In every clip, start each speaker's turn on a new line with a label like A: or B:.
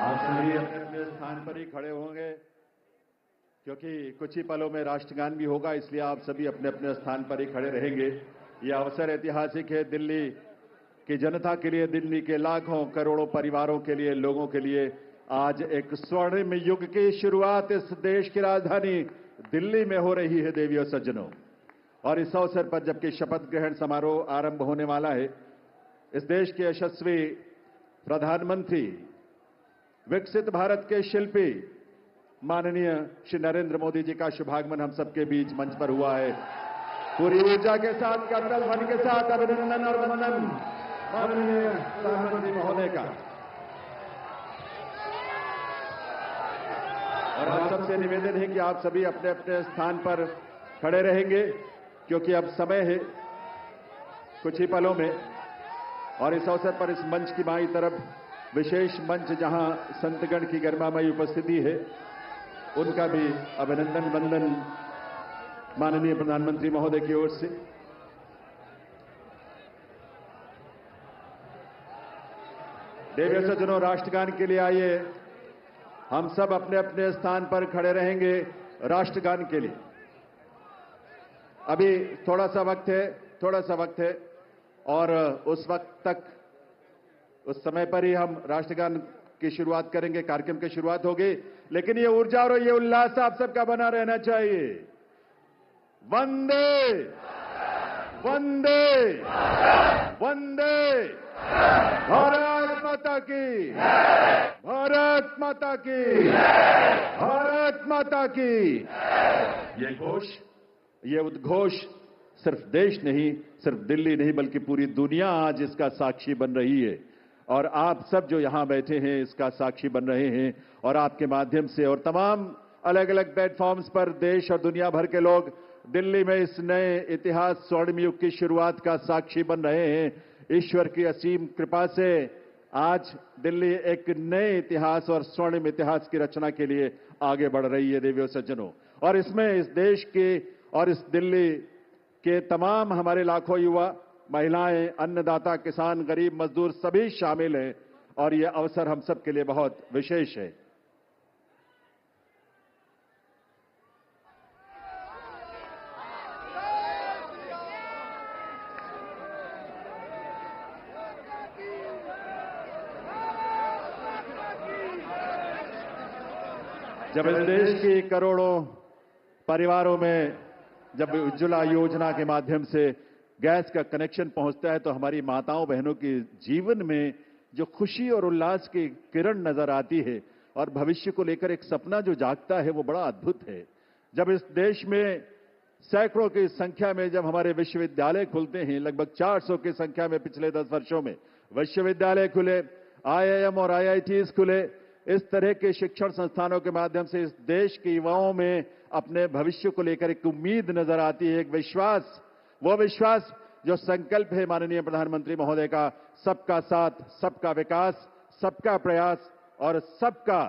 A: आप सभी अपने अपने स्थान पर ही खड़े होंगे क्योंकि कुछ ही पलों में राष्ट्रगान भी होगा, इसलिए आप सभी अपने अपने स्थान पर ही खड़े रहेंगे। यह अवसर ऐतिहासिक है दिल्ली की जनता के लिए, दिल्ली के लाखों करोड़ों परिवारों के लिए, लोगों के लिए। आज एक स्वर्णिम युग की शुरुआत इस देश की राजधानी दिल्ली में हो रही है देवियों सज्जनों। और इस अवसर पर जबकि शपथ ग्रहण समारोह आरंभ होने वाला है, इस देश के यशस्वी प्रधानमंत्री, विकसित भारत के शिल्पी माननीय श्री नरेंद्र मोदी जी का शुभागमन हम सबके बीच मंच पर हुआ है। पूरी ऊर्जा के साथ, करतल ध्वनि के साथ अभिनंदन और वंदन माननीय प्रधानमंत्री महोदय का। और आप सबसे निवेदन है कि आप सभी अपने अपने स्थान पर खड़े रहेंगे क्योंकि अब समय है कुछ ही पलों में। और इस अवसर पर इस मंच की बाईं तरफ विशेष मंच जहां संतगण की गरिमामयी उपस्थिति है, उनका भी अभिनंदन वंदन माननीय प्रधानमंत्री महोदय की ओर से। देवियों सज्जनों, राष्ट्रगान के लिए आइए, हम सब अपने अपने स्थान पर खड़े रहेंगे राष्ट्रगान के लिए। अभी थोड़ा सा वक्त है और उस वक्त तक, उस समय पर ही हम राष्ट्रगान की शुरुआत करेंगे, कार्यक्रम की शुरुआत होगी। लेकिन ये ऊर्जा और ये उल्लास आप सबका बना रहना चाहिए। वंदे वंदे वंदे भारत माता की, भारत माता की, भारत माता की। ये उद्घोष सिर्फ देश नहीं, सिर्फ दिल्ली नहीं, बल्कि पूरी दुनिया आज इसका साक्षी बन रही है। और आप सब जो यहां बैठे हैं इसका साक्षी बन रहे हैं। और आपके माध्यम से और तमाम अलग अलग प्लेटफॉर्म्स पर देश और दुनिया भर के लोग दिल्ली में इस नए इतिहास, स्वर्णिम युग की शुरुआत का साक्षी बन रहे हैं। ईश्वर की असीम कृपा से आज दिल्ली एक नए इतिहास और स्वर्णिम इतिहास की रचना के लिए आगे बढ़ रही है देवियों सज्जनों। और इसमें इस देश के और इस दिल्ली के तमाम हमारे लाखों युवा, महिलाएं, अन्नदाता, किसान, गरीब, मजदूर सभी शामिल हैं। और यह अवसर हम सब के लिए बहुत विशेष है। जब इस देश की करोड़ों परिवारों में जब उज्ज्वला योजना के माध्यम से गैस का कनेक्शन पहुंचता है तो हमारी माताओं बहनों के जीवन में जो खुशी और उल्लास की किरण नजर आती है और भविष्य को लेकर एक सपना जो जागता है, वो बड़ा अद्भुत है। जब इस देश में सैकड़ों की संख्या में जब हमारे विश्वविद्यालय खुलते हैं, लगभग 400 की संख्या में पिछले 10 वर्षों में विश्वविद्यालय खुले, IIM और IITs खुले, इस तरह के शिक्षण संस्थानों के माध्यम से इस देश के युवाओं में अपने भविष्य को लेकर एक उम्मीद नजर आती है, एक विश्वास। वो विश्वास जो संकल्प है माननीय प्रधानमंत्री महोदय का, सबका साथ, सबका विकास, सबका प्रयास और सबका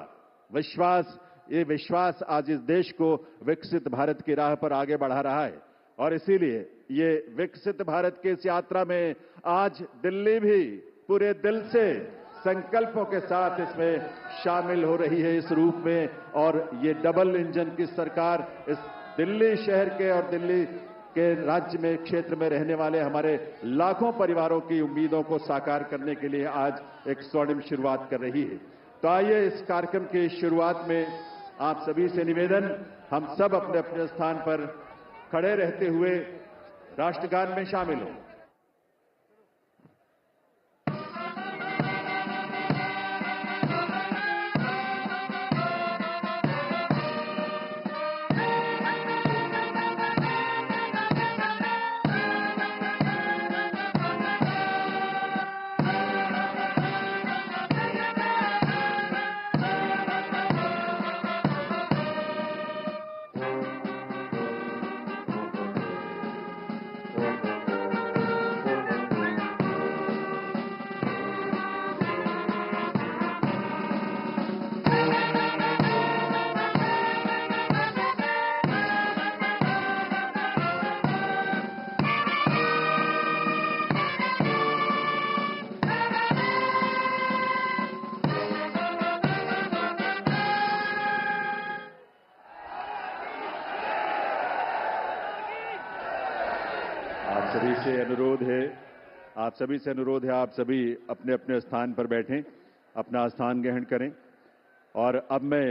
A: विश्वास। ये विश्वास आज इस देश को विकसित भारत की राह पर आगे बढ़ा रहा है। और इसीलिए ये विकसित भारत की इस यात्रा में आज दिल्ली भी पूरे दिल से संकल्पों के साथ इसमें शामिल हो रही है इस रूप में। और ये डबल इंजन की सरकार इस दिल्ली शहर के और दिल्ली के राज्य में, क्षेत्र में रहने वाले हमारे लाखों परिवारों की उम्मीदों को साकार करने के लिए आज एक स्वर्णिम शुरुआत कर रही है। तो आइए इस कार्यक्रम की शुरुआत में आप सभी से निवेदन, हम सब अपने अपने स्थान पर खड़े रहते हुए राष्ट्रगान में शामिल हों। सभी से अनुरोध है आप सभी अपने अपने स्थान पर बैठें, अपना स्थान ग्रहण करें। और अब मैं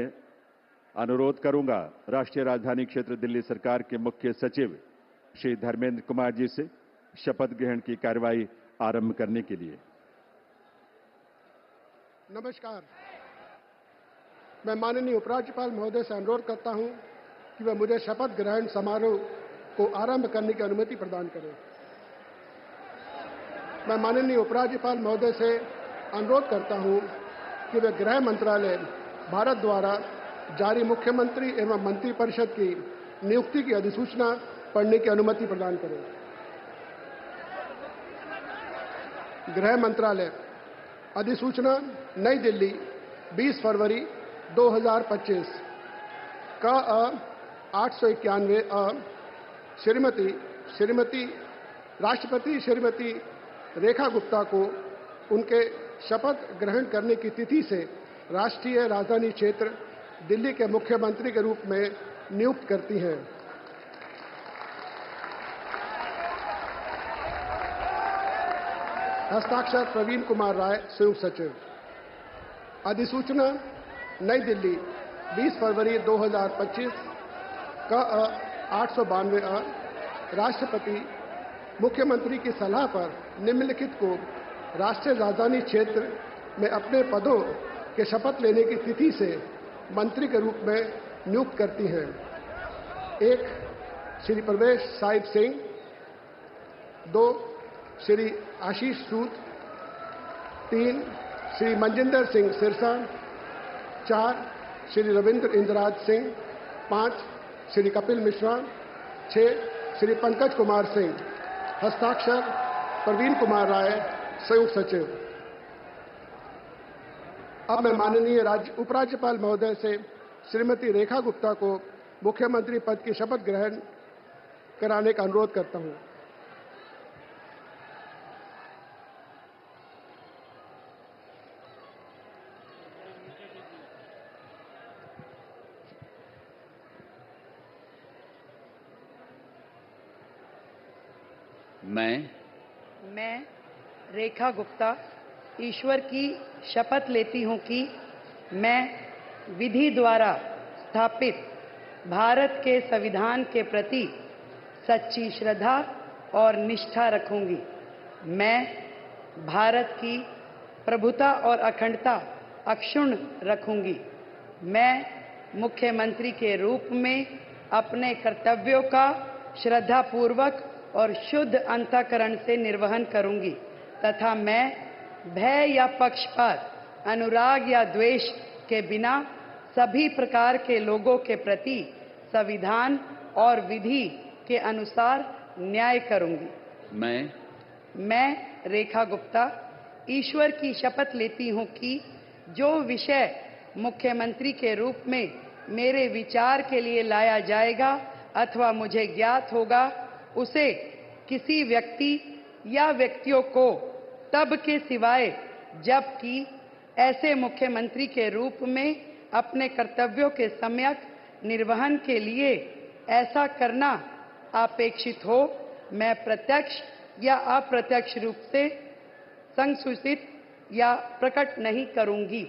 A: अनुरोध करूंगा राष्ट्रीय राजधानी क्षेत्र दिल्ली सरकार के मुख्य सचिव श्री धर्मेंद्र कुमार जी से शपथ ग्रहण की कार्यवाही आरंभ करने के लिए।
B: नमस्कार। मैं माननीय उपराज्यपाल महोदय से अनुरोध करता हूं कि वह मुझे शपथ ग्रहण समारोह को आरंभ करने की अनुमति प्रदान करें। मैं माननीय उपराज्यपाल महोदय से अनुरोध करता हूं कि वे गृह मंत्रालय भारत द्वारा जारी मुख्यमंत्री एवं मंत्रिपरिषद की नियुक्ति की अधिसूचना पढ़ने की अनुमति प्रदान करें। गृह मंत्रालय अधिसूचना नई दिल्ली 20 फरवरी 2025 का 891 श्रीमती राष्ट्रपति श्रीमती रेखा गुप्ता को उनके शपथ ग्रहण करने की तिथि से राष्ट्रीय राजधानी क्षेत्र दिल्ली के मुख्यमंत्री के रूप में नियुक्त करती है। हस्ताक्षर प्रवीण कुमार राय, संयुक्त सचिव। अधिसूचना नई दिल्ली 20 फरवरी 2025 का 892 राष्ट्रपति मुख्यमंत्री की सलाह पर निम्नलिखित को राष्ट्रीय राजधानी क्षेत्र में अपने पदों के शपथ लेने की तिथि से मंत्री के रूप में नियुक्त करती हैं। 1 श्री प्रवेश साहिब सिंह, 2 श्री आशीष सूद, 3 श्री मनजिंदर सिंह सिरसा, 4 श्री रविंद्र इंद्रराज सिंह, 5 श्री कपिल मिश्रा, 6 श्री पंकज कुमार सिंह। हस्ताक्षर प्रवीण कुमार राय, संयुक्त सचिव। अब मैं माननीय उपराज्यपाल महोदय से श्रीमती रेखा गुप्ता को मुख्यमंत्री पद की शपथ ग्रहण कराने का अनुरोध करता हूं।
C: मैं रेखा गुप्ता ईश्वर की शपथ लेती हूं कि मैं विधि द्वारा स्थापित भारत के संविधान के प्रति सच्ची श्रद्धा और निष्ठा रखूंगी। मैं भारत की प्रभुता और अखंडता अक्षुण्ण रखूंगी। मैं मुख्यमंत्री के रूप में अपने कर्तव्यों का श्रद्धापूर्वक और शुद्ध अंतःकरण से निर्वहन करूंगी तथा मैं भय या पक्षपात, अनुराग या द्वेष के बिना सभी प्रकार के लोगों के प्रति संविधान और विधि के अनुसार न्याय करूंगी। मैं रेखा गुप्ता ईश्वर की शपथ लेती हूं कि जो विषय मुख्यमंत्री के रूप में मेरे विचार के लिए लाया जाएगा अथवा मुझे ज्ञात होगा, उसे किसी व्यक्ति या व्यक्तियों को तब के सिवाय जबकि ऐसे मुख्यमंत्री के रूप में अपने कर्तव्यों के सम्यक निर्वहन के लिए ऐसा करना अपेक्षित हो, मैं प्रत्यक्ष या अप्रत्यक्ष रूप से संसूचित या प्रकट नहीं करूंगी।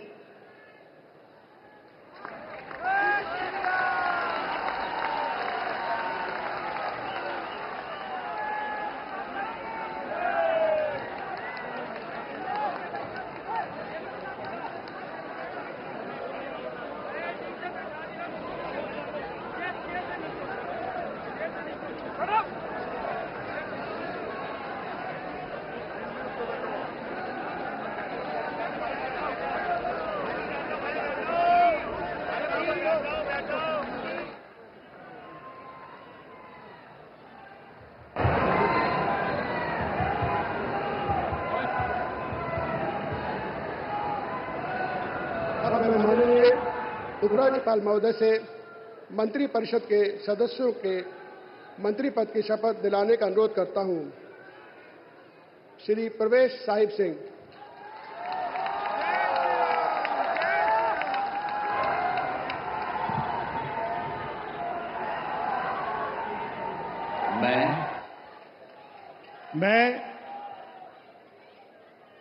B: माननीय उपराज्यपाल महोदय से मंत्रिपरिषद के सदस्यों के मंत्री पद की शपथ दिलाने का अनुरोध करता हूं। श्री प्रवेश साहिब सिंह,
D: मैं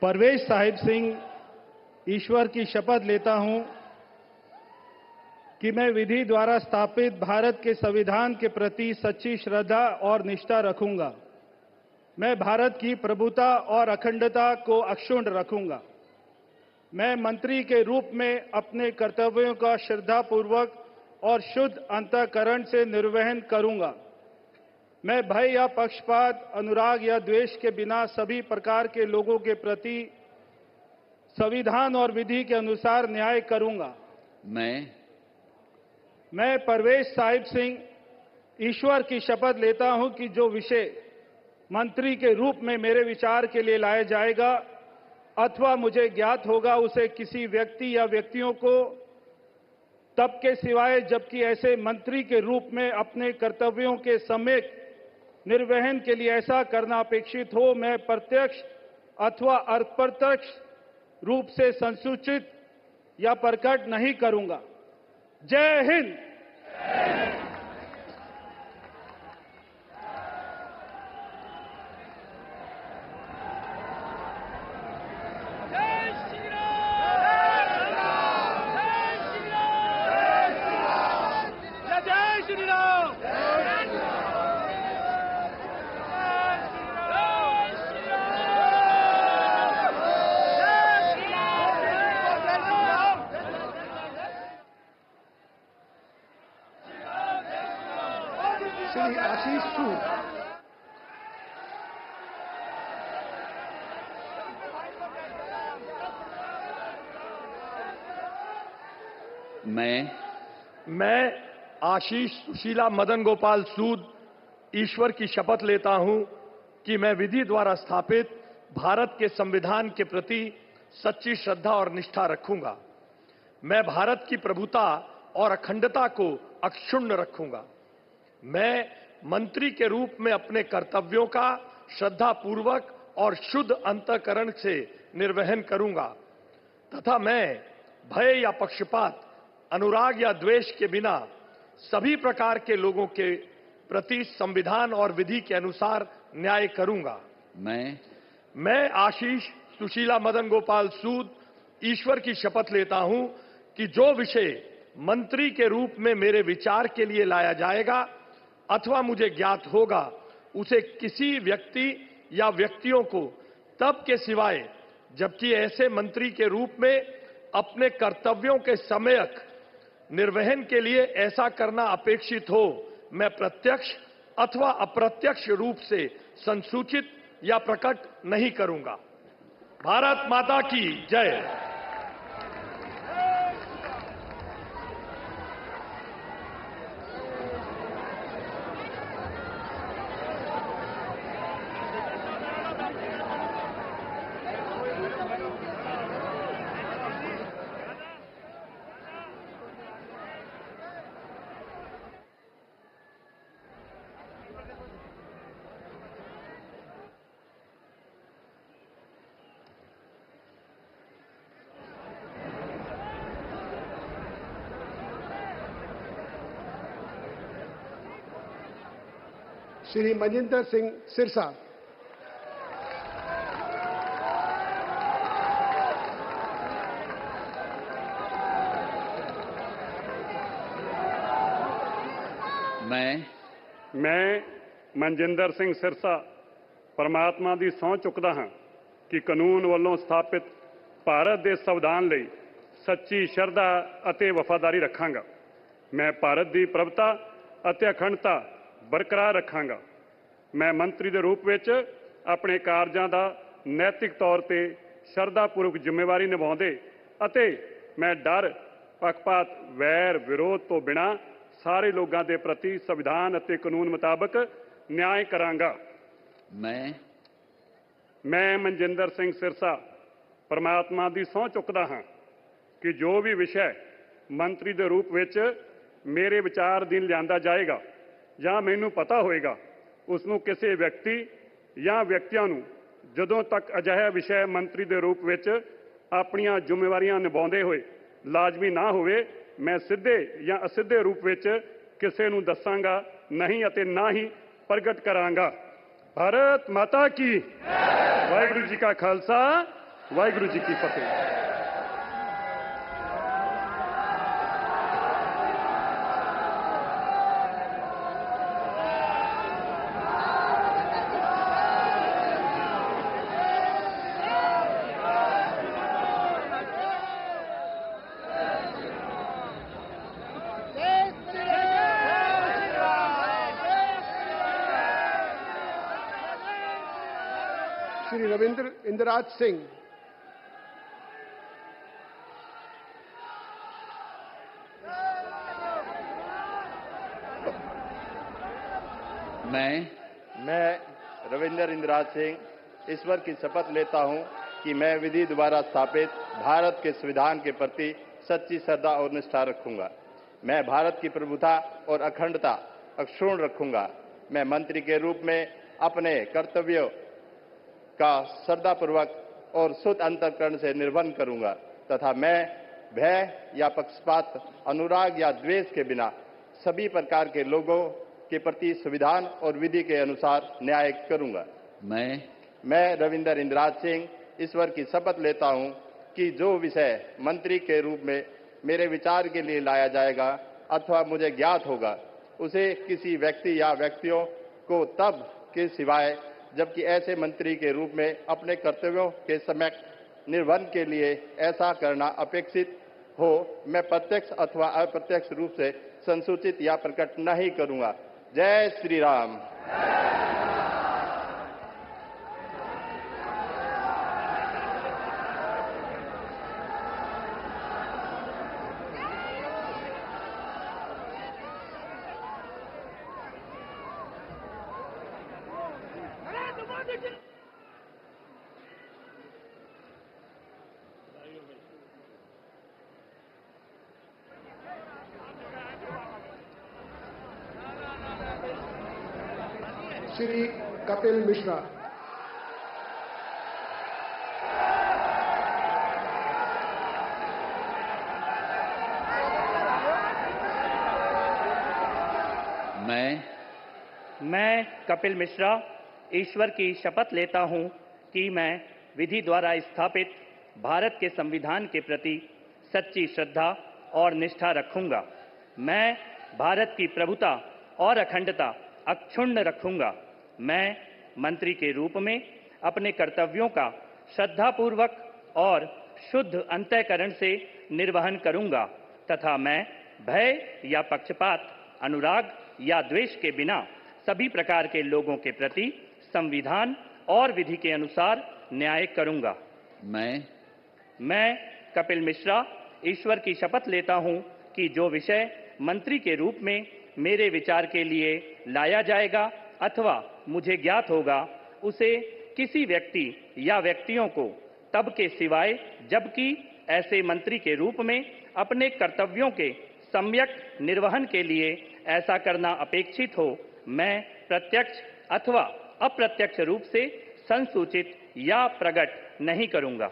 D: परवेज साहिब सिंह ईश्वर की शपथ लेता हूं कि मैं विधि द्वारा स्थापित भारत के संविधान के प्रति सच्ची श्रद्धा और निष्ठा रखूंगा। मैं भारत की प्रभुता और अखंडता को अक्षुण्ण रखूंगा। मैं मंत्री के रूप में अपने कर्तव्यों का श्रद्धापूर्वक और शुद्ध अंतःकरण से निर्वहन करूंगा। मैं भय या पक्षपात, अनुराग या द्वेष के बिना सभी प्रकार के लोगों के प्रति संविधान और विधि के अनुसार न्याय करूंगा। मैं परवेज साहिब सिंह ईश्वर की शपथ लेता हूं कि जो विषय मंत्री के रूप में मेरे विचार के लिए लाया जाएगा अथवा मुझे ज्ञात होगा, उसे किसी व्यक्ति या व्यक्तियों को तब के सिवाय जबकि ऐसे मंत्री के रूप में अपने कर्तव्यों के सम्यक निर्वहन के लिए ऐसा करना अपेक्षित हो, मैं प्रत्यक्ष अथवा अप्रत्यक्ष रूप से संसूचित या प्रकट नहीं करूंगा। जय हिंद।
B: श्री आशीष सूद।
E: मैं आशीष सुशीला मदन गोपाल सूद ईश्वर की शपथ लेता हूं कि मैं विधि द्वारा स्थापित भारत के संविधान के प्रति सच्ची श्रद्धा और निष्ठा रखूंगा। मैं भारत की प्रभुता और अखंडता को अक्षुण्ण रखूंगा। मैं मंत्री के रूप में अपने कर्तव्यों का श्रद्धापूर्वक और शुद्ध अंतःकरण से निर्वहन करूंगा तथा मैं भय या पक्षपात, अनुराग या द्वेष के बिना सभी प्रकार के लोगों के प्रति संविधान और विधि के अनुसार न्याय करूंगा। मैं आशीष सुशीला मदन गोपाल सूद ईश्वर की शपथ लेता हूं कि जो विषय मंत्री के रूप में मेरे विचार के लिए लाया जाएगा अथवा मुझे ज्ञात होगा, उसे किसी व्यक्ति या व्यक्तियों को तब के सिवाय जबकि ऐसे मंत्री के रूप में अपने कर्तव्यों के सम्यक निर्वहन के लिए ऐसा करना अपेक्षित हो, मैं प्रत्यक्ष अथवा अप्रत्यक्ष रूप से संसूचित या प्रकट नहीं करूंगा। भारत माता की जय।
B: श्री मनजिंदर सिंह सिरसा।
F: मैं मनजिंदर सिंह सिरसा परमात्मा ਦੀ ਸਹੁੰ ਚੁੱਕਦਾ ਹਾਂ ਕਿ ਕਾਨੂੰਨ ਵੱਲੋਂ ਸਥਾਪਿਤ ਭਾਰਤ ਦੇ ਸੰਵਿਧਾਨ ਲਈ ਸੱਚੀ ਸ਼ਰਧਾ ਅਤੇ ਵਫਾਦਾਰੀ ਰੱਖਾਂਗਾ। ਮੈਂ ਭਾਰਤ ਦੀ ਪ੍ਰਭੁਤਾ ਅਤੇ ਅਖੰਡਤਾ ਬਰਕਰਾਰ ਰੱਖਾਂਗਾ। ਮੈਂ ਮੰਤਰੀ ਦੇ ਰੂਪ ਵਿੱਚ ਆਪਣੇ ਕਾਰਜਾਂ ਦਾ ਨੈਤਿਕ ਤੌਰ ਤੇ ਸ਼ਰਧਾਪੂਰਵਕ ਜ਼ਿੰਮੇਵਾਰੀ ਨਿਭਾਉਂਦੇ ਅਤੇ ਮੈਂ ਡਰ, ਪੱਖਪਾਤ, ਵੈਰ, ਵਿਰੋਧ ਤੋਂ ਬਿਨਾਂ ਸਾਰੇ ਲੋਕਾਂ ਦੇ ਪ੍ਰਤੀ ਸੰਵਿਧਾਨ ਅਤੇ ਕਾਨੂੰਨ ਮੁਤਾਬਕ ਨਿਆਂ ਕਰਾਂਗਾ। ਮੈਂ ਮਨਜਿੰਦਰ ਸਿੰਘ ਸਿਰਸਾ ਪਰਮਾਤਮਾ ਦੀ ਸਹੁੰ ਚੁੱਕਦਾ ਹਾਂ ਕਿ ਜੋ ਵੀ ਵਿਸ਼ਾ ਮੰਤਰੀ ਦੇ ਰੂਪ ਵਿੱਚ ਮੇਰੇ ਵਿਚਾਰ ਅਧੀਨ ਲਿਆਂਦਾ ਜਾਏਗਾ ਜਾਂ ਮੈਨੂੰ ਪਤਾ ਹੋਏਗਾ, ਉਸ ਨੂੰ ਕਿਸੇ ਵਿਅਕਤੀ ਜਾਂ ਵਿਅਕਤੀਆਂ ਨੂੰ ਜਦੋਂ ਤੱਕ ਅਜਿਹਾ ਵਿਸ਼ਾ ਮੰਤਰੀ ਦੇ ਰੂਪ ਵਿੱਚ ਆਪਣੀਆਂ ਜ਼ਿੰਮੇਵਾਰੀਆਂ ਨਿਭਾਉਂਦੇ ਹੋਏ ਲਾਜ਼ਮੀ ਨਾ ਹੋਵੇ, ਮੈਂ ਸਿੱਧੇ ਜਾਂ ਅਸਿੱਧੇ ਰੂਪ ਵਿੱਚ ਕਿਸੇ ਨੂੰ ਦੱਸਾਂਗਾ ਨਹੀਂ ਅਤੇ ਨਾ ਹੀ ਪ੍ਰਗਟ ਕਰਾਂਗਾ। भारत माता की वाहिगुरु जी का खालसा वाहिगुरु जी की फतेह।
B: श्री रविंद्र इंदिराज सिंह।
G: मैं रविंद्र इंदिराज सिंह ईश्वर की शपथ लेता हूं कि मैं विधि द्वारा स्थापित भारत के संविधान के प्रति सच्ची श्रद्धा और निष्ठा रखूंगा। मैं भारत की प्रभुता और अखंडता अक्षुण्ण रखूंगा। मैं मंत्री के रूप में अपने कर्तव्यों का श्रद्धापूर्वक और शुद्ध अंतःकरण से निर्वहन करूंगा तथा मैं भय या पक्षपात, अनुराग या द्वेष के बिना सभी प्रकार के लोगों के प्रति संविधान और विधि के अनुसार न्याय करूंगा। मैं रविंद्र इंदिराज सिंह ईश्वर की शपथ लेता हूं कि जो विषय मंत्री के रूप में मेरे विचार के लिए लाया जाएगा अथवा मुझे ज्ञात होगा, उसे किसी व्यक्ति या व्यक्तियों को तब के सिवाय जबकि ऐसे मंत्री के रूप में अपने कर्तव्यों के सम्यक निर्वहन के लिए ऐसा करना अपेक्षित हो, मैं प्रत्यक्ष अथवा अप्रत्यक्ष रूप से संसूचित या प्रकट नहीं करूंगा। जय श्री राम।
B: श्री कपिल मिश्रा।
H: मैं कपिल मिश्रा ईश्वर की शपथ लेता हूं कि मैं विधि द्वारा स्थापित भारत के संविधान के प्रति सच्ची श्रद्धा और निष्ठा रखूंगा। मैं भारत की प्रभुता और अखंडता अक्षुण्ण रखूंगा। मैं मंत्री के रूप में अपने कर्तव्यों का श्रद्धापूर्वक और शुद्ध अंतःकरण से निर्वहन करूंगा तथा मैं भय या पक्षपात, अनुराग या द्वेष के बिना सभी प्रकार के लोगों के प्रति संविधान और विधि के अनुसार न्याय करूंगा। मैं कपिल मिश्रा ईश्वर की शपथ लेता हूं कि जो विषय मंत्री के रूप में मेरे विचार के लिए लाया जाएगा अथवा मुझे ज्ञात होगा, उसे किसी व्यक्ति या व्यक्तियों को तब के सिवाय जबकि ऐसे मंत्री के रूप में अपने कर्तव्यों के सम्यक निर्वहन के लिए ऐसा करना अपेक्षित हो, मैं प्रत्यक्ष अथवा अप्रत्यक्ष रूप से संसूचित या प्रकट नहीं करूंगा।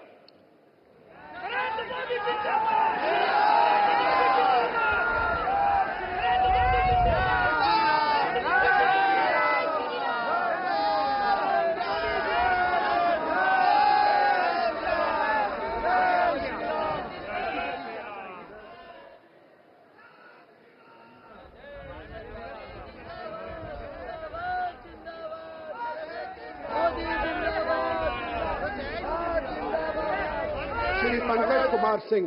B: श्री पंकज कुमार सिंह।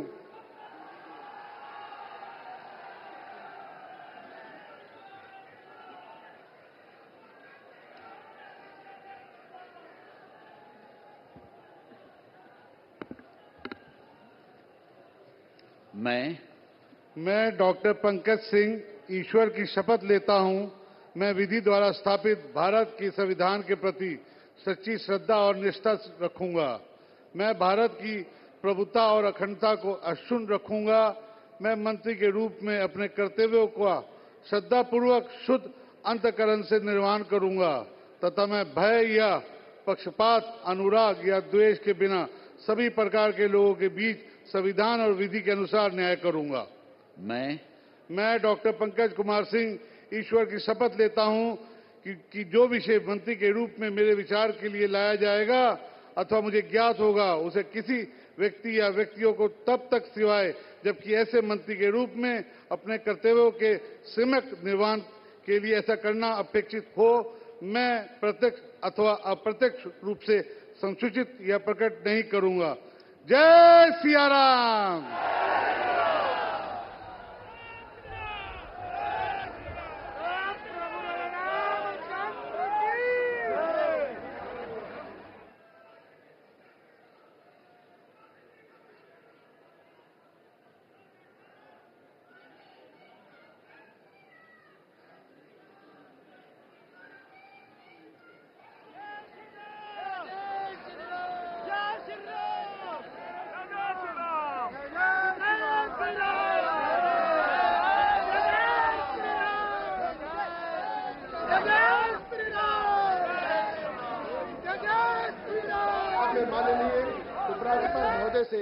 I: मैं डॉक्टर पंकज सिंह ईश्वर की शपथ लेता हूं, मैं विधि द्वारा स्थापित भारत के संविधान के प्रति सच्ची श्रद्धा और निष्ठा रखूंगा। मैं भारत की प्रभुता और अखंडता को अक्षुण्ण रखूंगा। मैं मंत्री के रूप में अपने कर्तव्यों का श्रद्धापूर्वक शुद्ध अंतःकरण से निर्वहन करूंगा तथा मैं भय या पक्षपात, अनुराग या द्वेष के बिना सभी प्रकार के लोगों के बीच संविधान और विधि के अनुसार न्याय करूंगा। मैं डॉक्टर पंकज कुमार सिंह ईश्वर की शपथ लेता हूं कि जो विषय मंत्री के रूप में मेरे विचार के लिए लाया जाएगा अथवा मुझे ज्ञात होगा उसे किसी व्यक्ति या व्यक्तियों को तब तक सिवाय जबकि ऐसे मंत्री के रूप में अपने कर्तव्यों के सम्यक निर्वहन के लिए ऐसा करना अपेक्षित हो मैं प्रत्यक्ष अथवा अप्रत्यक्ष रूप से संसूचित या प्रकट नहीं करूंगा। जय सिया राम।
B: माननीय उपराज्यपाल महोदय से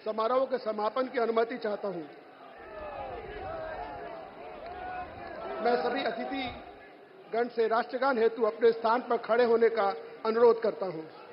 B: समारोह के समापन की अनुमति चाहता हूं। मैं सभी अतिथि गण से राष्ट्रगान हेतु अपने स्थान पर खड़े होने का अनुरोध करता हूं।